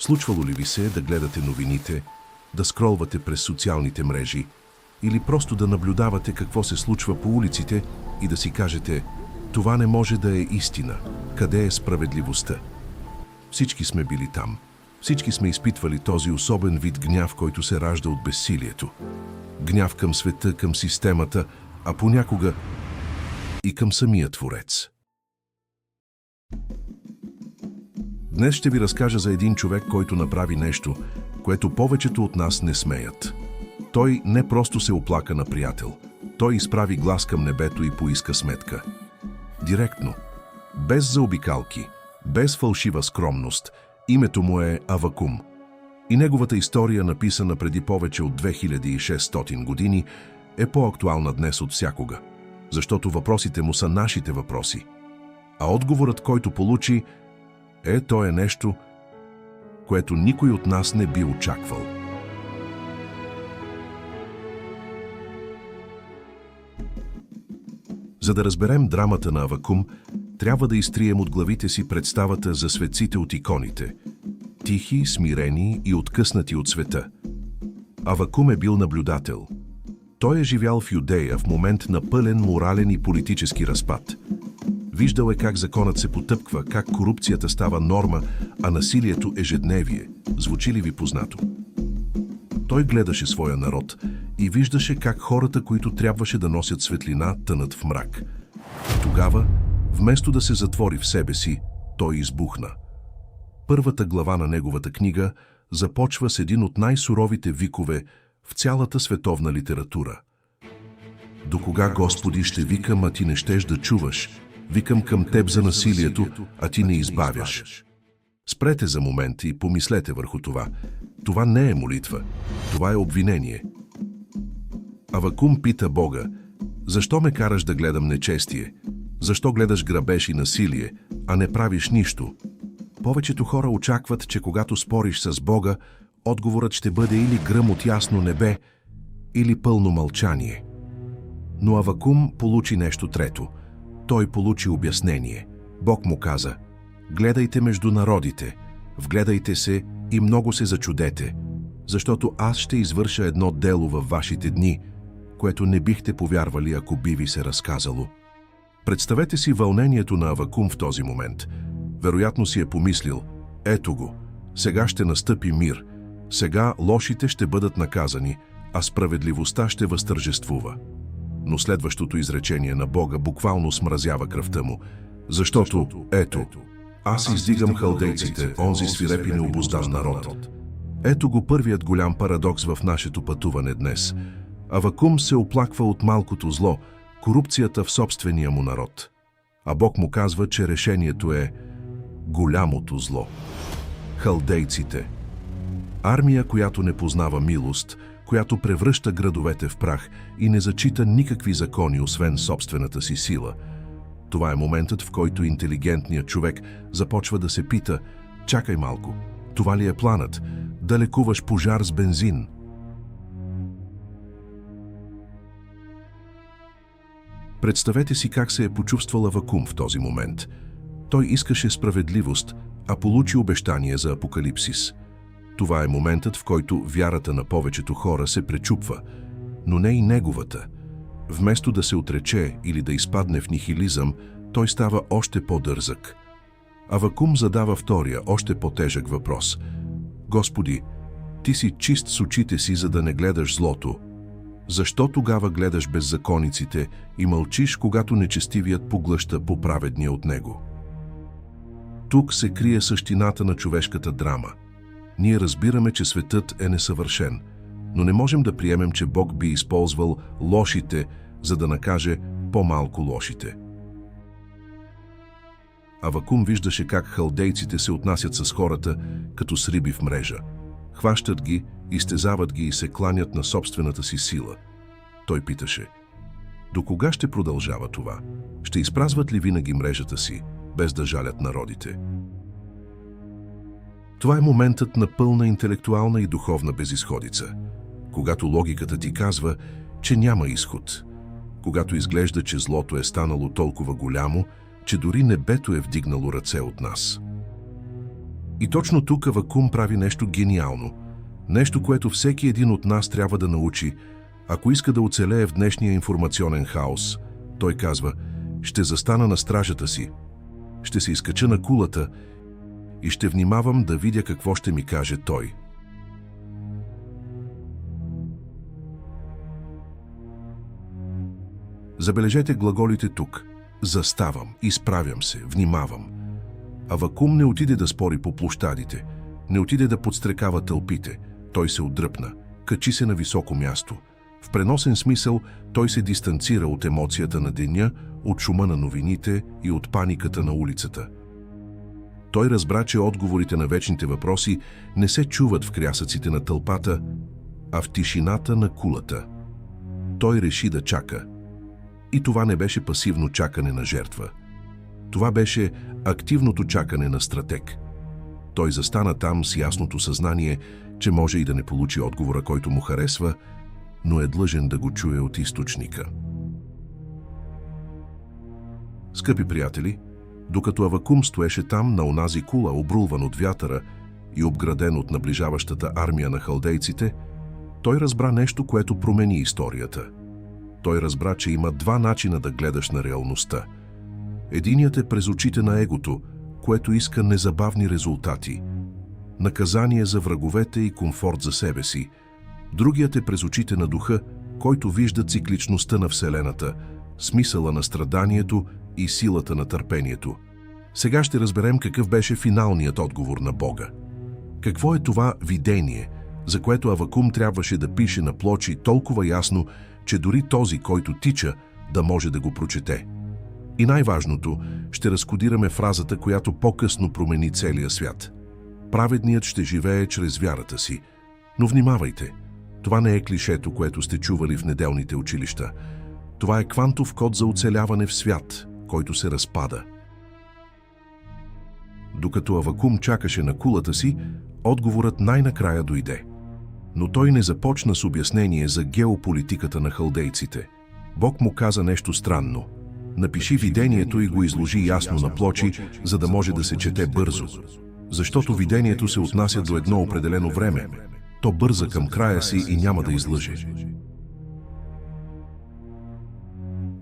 Случвало ли ви се да гледате новините, да скролвате през социалните мрежи или просто да наблюдавате какво се случва по улиците и да си кажете: това не може да е истина, къде е справедливостта? Всички сме били там. Всички сме изпитвали този особен вид гняв, който се ражда от безсилието. Гняв към света, към системата, а понякога и към самия Творец. Днес ще ви разкажа за един човек, който направи нещо, което повечето от нас не смеят. Той не просто се оплака на приятел. Той изправи глас към небето и поиска сметка. Директно, без заобикалки, без фалшива скромност. Името му е Авакум. И неговата история, написана преди повече от 2600 години, е по-актуална днес от всякога. Защото въпросите му са нашите въпроси. А отговорът, който получи, то е нещо, което никой от нас не би очаквал. За да разберем драмата на Авакум, трябва да изтрием от главите си представата за светците от иконите. Тихи, смирени и откъснати от света. Авакум е бил наблюдател. Той е живял в Юдея в момент на пълен морален и политически разпад. Виждал е как законът се потъпква, как корупцията става норма, а насилието ежедневие. Звучи ли ви познато? Той гледаше своя народ и виждаше как хората, които трябваше да носят светлина, тънат в мрак. Тогава, вместо да се затвори в себе си, той избухна. Първата глава на неговата книга започва с един от най-суровите викове в цялата световна литература. Докога, Господи, ще викам, а ти не щеш да чуваш? Викам към теб за насилието, а ти не избавяш. Спрете за момент и помислете върху това. Това не е молитва, това е обвинение. Авакум пита Бога: защо ме караш да гледам нечестие? Защо гледаш грабеж и насилие, а не правиш нищо? Повечето хора очакват, че когато спориш с Бога, отговорът ще бъде или гръм от ясно небе, или пълно мълчание. Но Авакум получи нещо трето. Той получи обяснение. Бог му каза: гледайте между народите, вгледайте се и много се зачудете, защото аз ще извърша едно дело във вашите дни, което не бихте повярвали, ако би ви се разказало. Представете си вълнението на Авакум в този момент. Вероятно си е помислил: ето го, сега ще настъпи мир, сега лошите ще бъдат наказани, а справедливостта ще възтържествува. Но следващото изречение на Бога буквално смразява кръвта му, защото, ето, аз издигам халдейците, онзи свиреп и необуздан народ. Ето го първият голям парадокс в нашето пътуване днес. Авакум се оплаква от малкото зло, корупцията в собствения му народ. А Бог му казва, че решението е голямото зло. Халдейците. Армия, която не познава милост, която превръща градовете в прах и не зачита никакви закони, освен собствената си сила. Това е моментът, в който интелигентният човек започва да се пита: чакай малко, това ли е планът? Да лекуваш пожар с бензин? Представете си как се е почувствал Авакум в този момент. Той искаше справедливост, а получи обещание за апокалипсис. Това е моментът, в който вярата на повечето хора се пречупва, но не и неговата. Вместо да се отрече или да изпадне в нихилизъм, той става още по-дързък. Авакум задава втория, още по-тежък въпрос: Господи, ти си чист с очите си, за да не гледаш злото. Защо тогава гледаш беззакониците и мълчиш, когато нечестивият поглъща по-праведния от него? Тук се крие същината на човешката драма. Ние разбираме, че светът е несъвършен, но не можем да приемем, че Бог би използвал лошите, за да накаже по-малко лошите. Авакум виждаше как халдейците се отнасят с хората като с риби в мрежа. Хващат ги, изтезават ги и се кланят на собствената си сила. Той питаше: до кога ще продължава това? Ще изпразват ли винаги мрежата си, без да жалят народите? Това е моментът на пълна интелектуална и духовна безизходица. Когато логиката ти казва, че няма изход. Когато изглежда, че злото е станало толкова голямо, че дори небето е вдигнало ръце от нас. И точно тук Авакум прави нещо гениално. Нещо, което всеки един от нас трябва да научи, ако иска да оцелее в днешния информационен хаос. Той казва: ще застана на стражата си, ще се изкача на кулата и ще внимавам да видя какво ще ми каже той. Забележете глаголите тук. Заставам, изправям се, внимавам. Авакум не отиде да спори по площадите, не отиде да подстрекава тълпите. Той се отдръпна, качи се на високо място. В преносен смисъл той се дистанцира от емоцията на деня, от шума на новините и от паниката на улицата. Той разбра, че отговорите на вечните въпроси не се чуват в крясъците на тълпата, а в тишината на кулата. Той реши да чака. И това не беше пасивно чакане на жертва. Това беше активното чакане на стратег. Той застана там с ясното съзнание, че може и да не получи отговора, който му харесва, но е длъжен да го чуе от източника. Скъпи приятели, докато Авакум стоеше там на онази кула, обрулван от вятъра и обграден от наближаващата армия на халдейците, той разбра нещо, което промени историята. Той разбра, че има два начина да гледаш на реалността. Единият е през очите на егото, което иска незабавни резултати, наказание за враговете и комфорт за себе си. Другият е през очите на духа, който вижда цикличността на Вселената, смисъла на страданието и силата на търпението. Сега ще разберем какъв беше финалният отговор на Бога. Какво е това видение, за което Авакум трябваше да пише на плочи толкова ясно, че дори този, който тича, да може да го прочете? И най-важното, ще разкодираме фразата, която по-късно промени целия свят. Праведният ще живее чрез вярата си. Но внимавайте, това не е клишето, което сте чували в неделните училища. Това е квантов код за оцеляване в свят, който се разпада. Докато Авакум чакаше на кулата си, отговорът най-накрая дойде. Но той не започна с обяснение за геополитиката на халдейците. Бог му каза нещо странно. Напиши видението и го изложи ясно на плочи, за да може да се чете бързо. Защото видението се отнася до едно определено време. То бърза към края си и няма да излъже.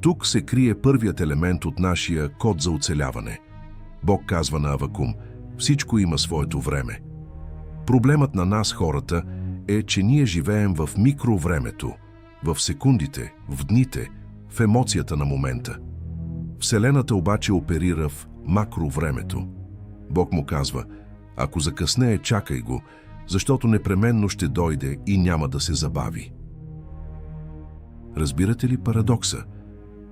Тук се крие първият елемент от нашия код за оцеляване. Бог казва на Авакум: всичко има своето време. Проблемът на нас, хората, е, че ние живеем в микровремето, в секундите, в дните, в емоцията на момента. Вселената обаче оперира в макровремето. Бог му казва: ако закъснее, чакай го, защото непременно ще дойде и няма да се забави. Разбирате ли парадокса?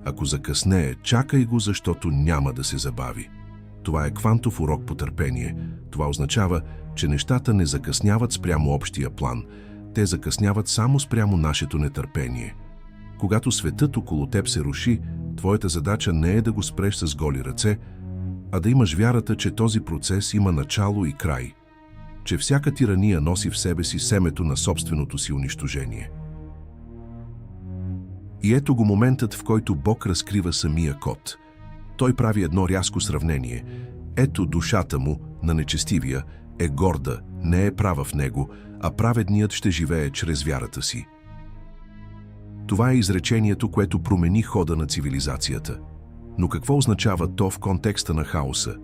Ако закъснее, чакай го, защото няма да се забави. Това е квантов урок по търпение. Това означава, че нещата не закъсняват спрямо общия план. Те закъсняват само спрямо нашето нетърпение. Когато светът около теб се руши, твоята задача не е да го спреш с голи ръце, а да имаш вярата, че този процес има начало и край, че всяка тирания носи в себе си семето на собственото си унищожение. И ето го моментът, в който Бог разкрива самия код. Той прави едно рязко сравнение. Ето душата му, на нечестивия, е горда, не е права в него, а праведният ще живее чрез вярата си. Това е изречението, което промени хода на цивилизацията. Но какво означава то в контекста на хаоса?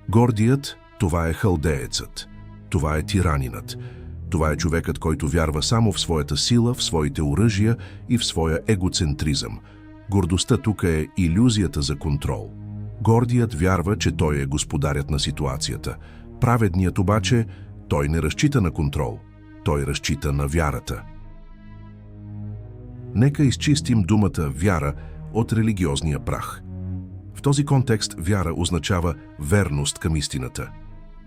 Гордият, това е халдеецът. Това е тиранинът. Това е човекът, който вярва само в своята сила, в своите оръжия и в своя егоцентризъм. Гордостта тук е илюзията за контрол. Гордият вярва, че той е господарят на ситуацията. Праведният обаче, той не разчита на контрол. Той разчита на вярата. Нека изчистим думата вяра от религиозния прах. В този контекст вяра означава верност към истината.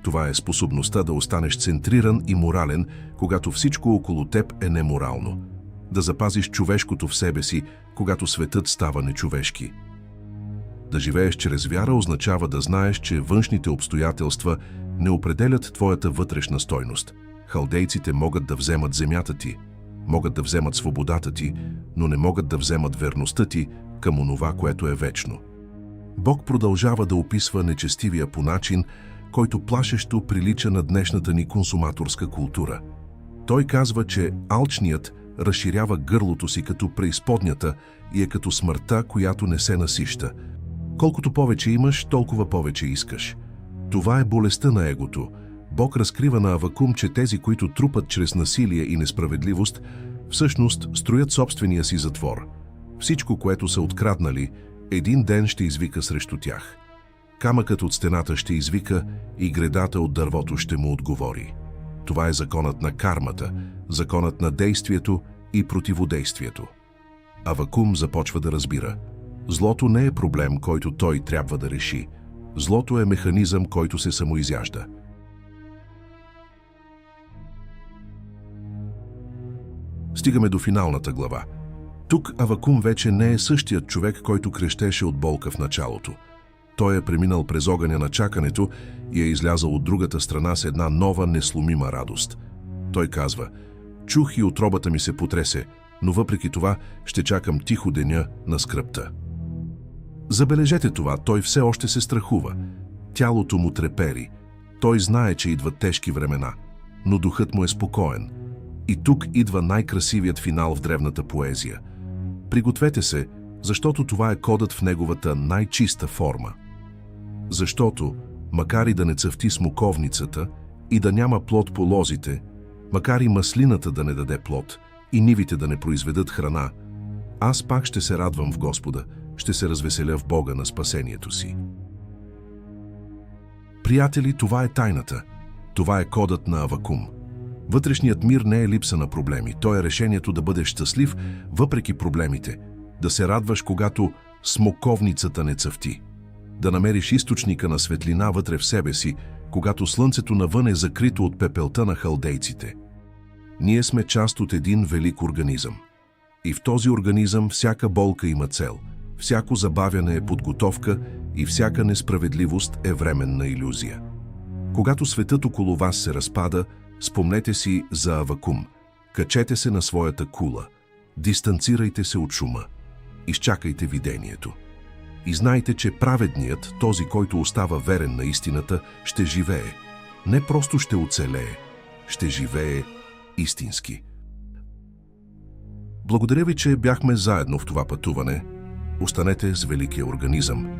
Това е способността да останеш центриран и морален, когато всичко около теб е неморално. Да запазиш човешкото в себе си, когато светът става нечовешки. Да живееш чрез вяра означава да знаеш, че външните обстоятелства не определят твоята вътрешна стойност. Халдейците могат да вземат земята ти, могат да вземат свободата ти, но не могат да вземат верността ти към онова, което е вечно. Бог продължава да описва нечестивия по начин, който плашещо прилича на днешната ни консуматорска култура. Той казва, че алчният разширява гърлото си като преизподнята и е като смъртта, която не се насища. Колкото повече имаш, толкова повече искаш. Това е болестта на егото. Бог разкрива на Авакум, че тези, които трупат чрез насилие и несправедливост, всъщност строят собствения си затвор. Всичко, което са откраднали, един ден ще извика срещу тях. Камъкът от стената ще извика и гредата от дървото ще му отговори. Това е законът на кармата, законът на действието и противодействието. Авакум започва да разбира. Злото не е проблем, който той трябва да реши. Злото е механизъм, който се самоизяжда. Стигаме до финалната глава. Тук Авакум вече не е същият човек, който крещеше от болка в началото. Той е преминал през огъня на чакането и е излязъл от другата страна с една нова, несломима радост. Той казва: чух и утробата ми се потресе, но въпреки това ще чакам тихо деня на скръбта. Забележете това, той все още се страхува. Тялото му трепери. Той знае, че идват тежки времена, но духът му е спокоен. И тук идва най-красивият финал в древната поезия. Пригответе се, защото това е кодът в неговата най-чиста форма. Защото, макар и да не цъфти смоковницата и да няма плод по лозите, макар и маслината да не даде плод и нивите да не произведат храна, аз пак ще се радвам в Господа, ще се развеселя в Бога на спасението си. Приятели, това е тайната. Това е кодът на Авакум. Вътрешният мир не е липса на проблеми. Той е решението да бъдеш щастлив въпреки проблемите, да се радваш, когато смоковницата не цъфти, да намериш източника на светлина вътре в себе си, когато слънцето навън е закрито от пепелта на халдейците. Ние сме част от един велик организъм. И в този организъм всяка болка има цел, всяко забавяне е подготовка и всяка несправедливост е временна илюзия. Когато светът около вас се разпада, спомнете си за Авакум. Качете се на своята кула, дистанцирайте се от шума, изчакайте видението. И знайте, че праведният, този, който остава верен на истината, ще живее. Не просто ще оцелее, ще живее истински. Благодаря ви, че бяхме заедно в това пътуване. Останете с великия организъм.